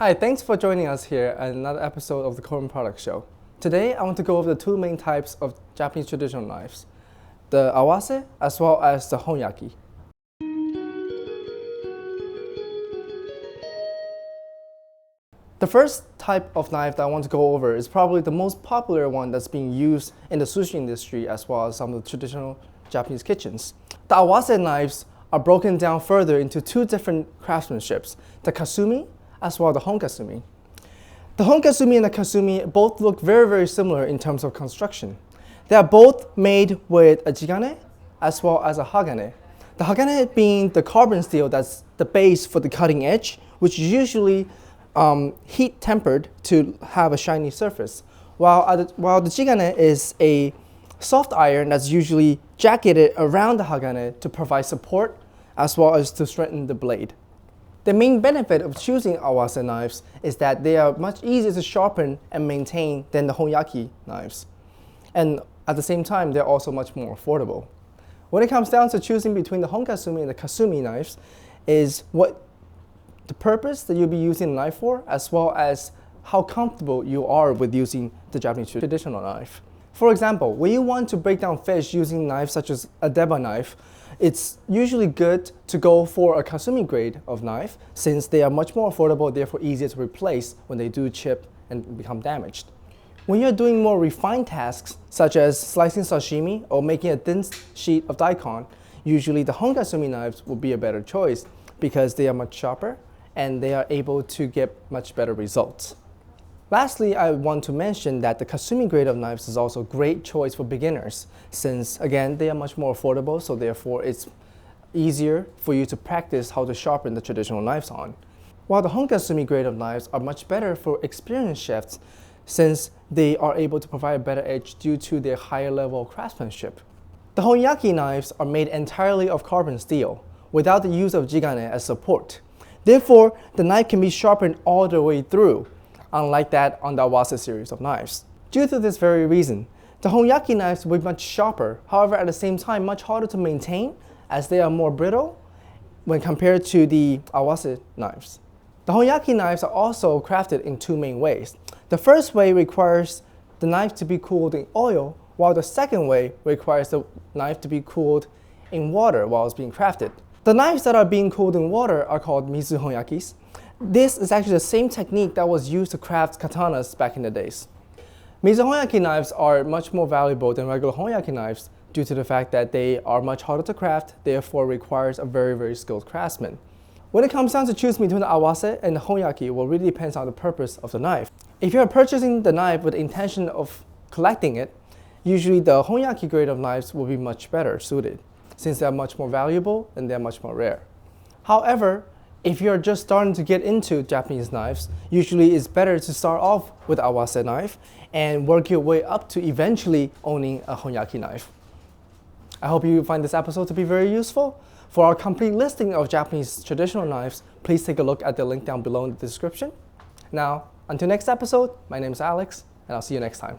Hi, thanks for joining us here at another episode of the Korin Product Show. Today, I want to go over the two main types of Japanese traditional knives, the Awase as well as the Honyaki. The first type of knife that I want to go over is probably the most popular one that's being used in the sushi industry as well as some of the traditional Japanese kitchens. The Awase knives are broken down further into two different craftsmanships, the kasumi as well as the honkasumi. The honkasumi and the kasumi both look very similar in terms of construction. They are both made with a jigane as well as a hagane. The hagane being the carbon steel that's the base for the cutting edge, which is usually heat tempered to have a shiny surface, while the jigane is a soft iron that's usually jacketed around the hagane to provide support as well as to strengthen the blade. The main benefit of choosing Awase knives is that they are much easier to sharpen and maintain than the Honyaki knives. And at the same time, they're also much more affordable. When it comes down to choosing between the honkasumi and the kasumi knives is what the purpose that you'll be using the knife for, as well as how comfortable you are with using the Japanese traditional knife. For example, when you want to break down fish using knives such as a deba knife, it's usually good to go for a kasumi grade of knife since they are much more affordable, therefore easier to replace when they do chip and become damaged. When you're doing more refined tasks, such as slicing sashimi or making a thin sheet of daikon, usually the honkasumi knives will be a better choice because they are much sharper and they are able to get much better results. Lastly, I want to mention that the kasumi grade of knives is also a great choice for beginners since, again, they are much more affordable, so therefore it's easier for you to practice how to sharpen the traditional knives on. While the honkasumi grade of knives are much better for experienced chefs since they are able to provide a better edge due to their higher level of craftsmanship. The Honyaki knives are made entirely of carbon steel without the use of jigane as support. Therefore, the knife can be sharpened all the way through, unlike that on the Awase series of knives. Due to this very reason, the Honyaki knives will be much sharper, however at the same time much harder to maintain as they are more brittle when compared to the Awase knives. The Honyaki knives are also crafted in two main ways. The first way requires the knife to be cooled in oil, while the second way requires the knife to be cooled in water while it's being crafted. The knives that are being cooled in water are called mizu honyakis. This is actually the same technique that was used to craft katanas back in the days. Mizu honyaki knives are much more valuable than regular honyaki knives due to the fact that they are much harder to craft, therefore requires a very skilled craftsman. When it comes down to choosing between the Awase and the Honyaki, it really depends on the purpose of the knife. If you're purchasing the knife with the intention of collecting it, usually the Honyaki grade of knives will be much better suited since they're much more valuable and they're much more rare. However, if you're just starting to get into Japanese knives, usually it's better to start off with Awase knife and work your way up to eventually owning a Honyaki knife. I hope you find this episode to be very useful. For our complete listing of Japanese traditional knives, please take a look at the link down below in the description. Now, until next episode, my name is Alex, and I'll see you next time.